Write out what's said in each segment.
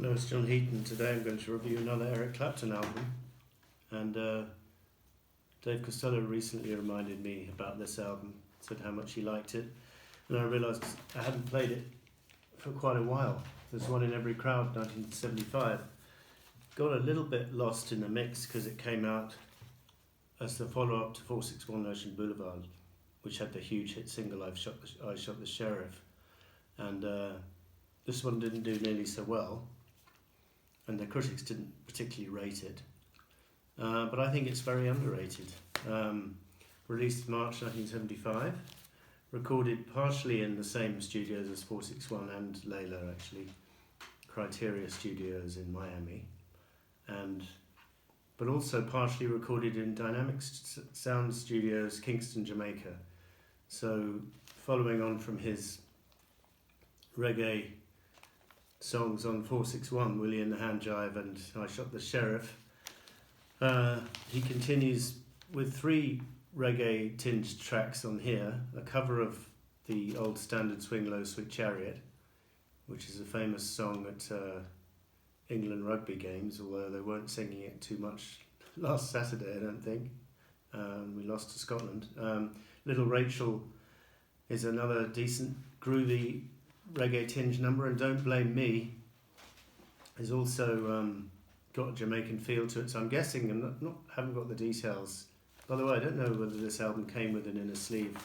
Hello, it's John Heaton. Today I'm going to review another Eric Clapton album. And Dave Costello recently reminded me about this album, said how much he liked it. And I realised I hadn't played it for quite a while. There's One in Every Crowd, 1975. Got a little bit lost in the mix because it came out as the follow-up to 461 Ocean Boulevard, which had the huge hit single I Shot the Sheriff. And this one didn't do nearly so well, and the critics didn't particularly rate it. But I think it's very underrated. Released March 1975, recorded partially in the same studios as 461 and Layla, actually, Criteria Studios in Miami, but also partially recorded in Dynamic Sound Studios, Kingston, Jamaica. So following on from his reggae songs on 461, Willie and the Hand Jive and I Shot the Sheriff, he continues with 3 reggae tinged tracks on here, a cover of the old standard Swing Low Sweet Chariot, which is a famous song at England rugby games, although they weren't singing it too much last Saturday, I don't think. We lost to Scotland. Little Rachel is another decent groovy reggae tinge number, and Don't Blame Me is also got a Jamaican feel to it, so I'm guessing, and haven't got the details. By the way, I don't know whether this album came with an inner sleeve.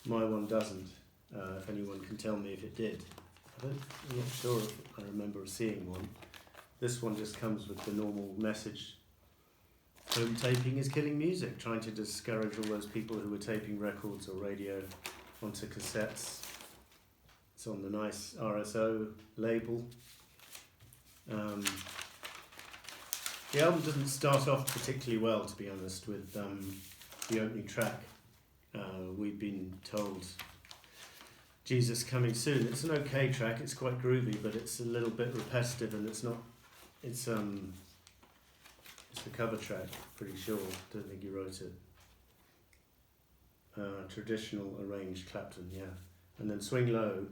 My one doesn't. If anyone can tell me if it did. I'm not sure if I remember seeing one. This one just comes with the normal message. Home taping is killing music, trying to discourage all those people who were taping records or radio onto cassettes. It's on the nice RSO label. The album doesn't start off particularly well, to be honest, with the opening track. We've been told Jesus Coming Soon. It's an okay track, it's quite groovy, but it's a little bit repetitive, and it's a cover track, pretty sure. Don't think he wrote it. Traditional arranged Clapton, yeah. And then Swing Low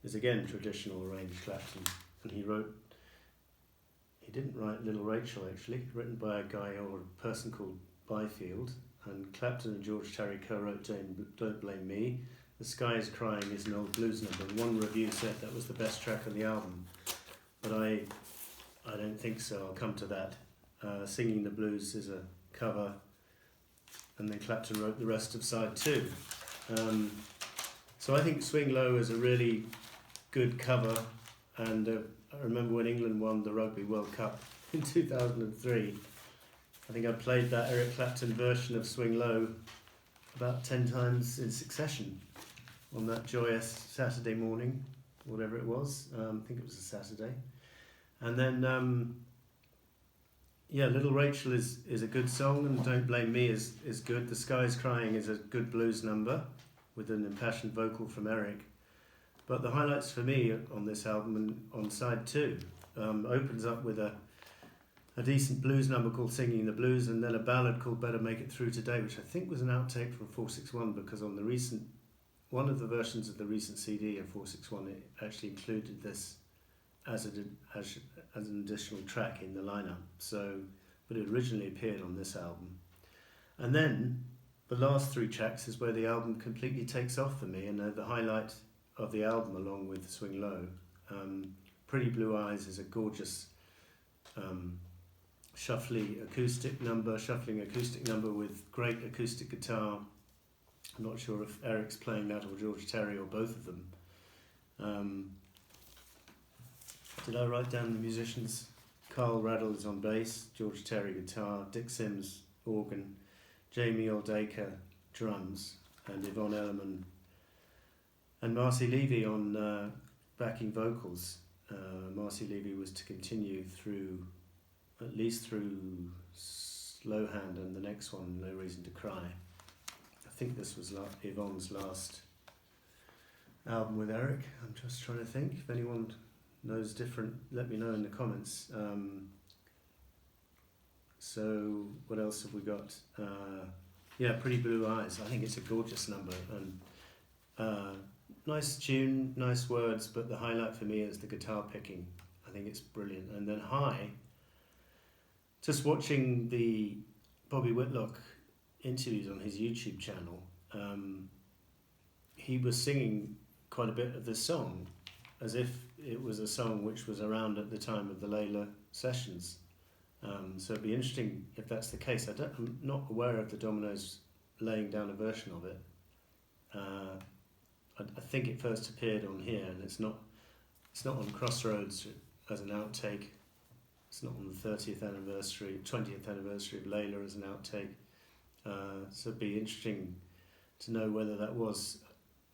is again traditional arranged Clapton, and he didn't write Little Rachel, actually, written by a guy or a person called Byfield, and Clapton and George Terry co-wrote Don't Blame Me. The Sky is Crying is an old blues number, and one review said that was the best track on the album, but I don't think so. I'll come to that. Singing the Blues is a cover, and then Clapton wrote the rest of side 2. So I think Swing Low is a really good cover, and I remember when England won the Rugby World Cup in 2003. I think I played that Eric Clapton version of Swing Low about 10 times in succession on that joyous Saturday morning, whatever it was. I think it was a Saturday. And then, Little Rachel is a good song, and Don't Blame Me is good. The Sky is Crying is a good blues number with an impassioned vocal from Eric. But the highlights for me on this album, and on side 2, opens up with a decent blues number called Singing the Blues, and then a ballad called Better Make It Through Today, which I think was an outtake from 461, because on one of the versions of the recent CD of 461, it actually included this as an additional track in the lineup. But it originally appeared on this album. And then the last 3 tracks is where the album completely takes off for me, and the highlight of the album, along with Swing Low. Pretty Blue Eyes is a gorgeous shuffling acoustic number with great acoustic guitar. I'm not sure if Eric's playing that or George Terry or both of them. Did I write down the musicians? Carl Raddle is on bass, George Terry guitar, Dick Sims organ, Jamie Oldaker drums, and Yvonne Elliman and Marcy Levy on backing vocals. Marcy Levy was to continue at least through Slow Hand and the next one, No Reason to Cry. I think this was Yvonne's last album with Eric. I'm just trying to think. If anyone knows different, let me know in the comments. So what else have we got? Pretty Blue Eyes. I think it's a gorgeous number, and nice tune, nice words, but the highlight for me is the guitar picking. I think it's brilliant. And then High, just watching the Bobby Whitlock interviews on his YouTube channel, he was singing quite a bit of this song as if it was a song which was around at the time of the Layla sessions. So it'd be interesting if that's the case. I'm not aware of the Dominoes laying down a version of it. I think it first appeared on here, and it's not on Crossroads as an outtake. It's not on the 20th anniversary of Layla as an outtake. So it'd be interesting to know whether that was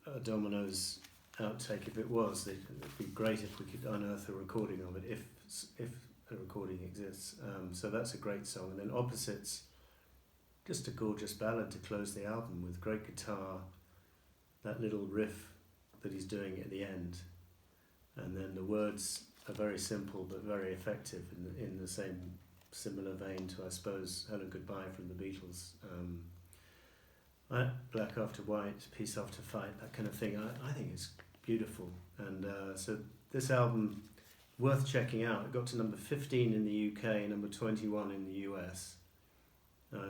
a Dominoes outtake. If it was, it'd be great if we could unearth a recording of it, if a recording exists. So that's a great song. And then Opposites, just a gorgeous ballad to close the album with great guitar, that little riff that he's doing at the end, and then the words are very simple but very effective in the similar vein to, I suppose, Hello Goodbye from the Beatles. Black After White, Peace After Fight, that kind of thing. I think it's beautiful, and so this album, worth checking out. It got to number 15 in the UK, number 21 in the US.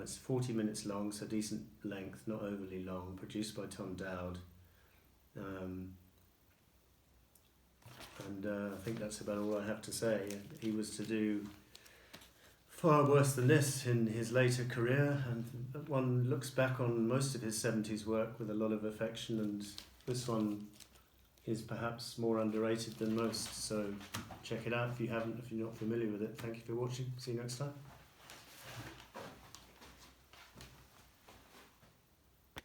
It's 40 minutes long, so decent length, not overly long, produced by Tom Dowd. I think that's about all I have to say. He was to do far worse than this in his later career, and one looks back on most of his 70s work with a lot of affection, and this one is perhaps more underrated than most, so check it out if you're not familiar with it. Thank you for watching. See you next time.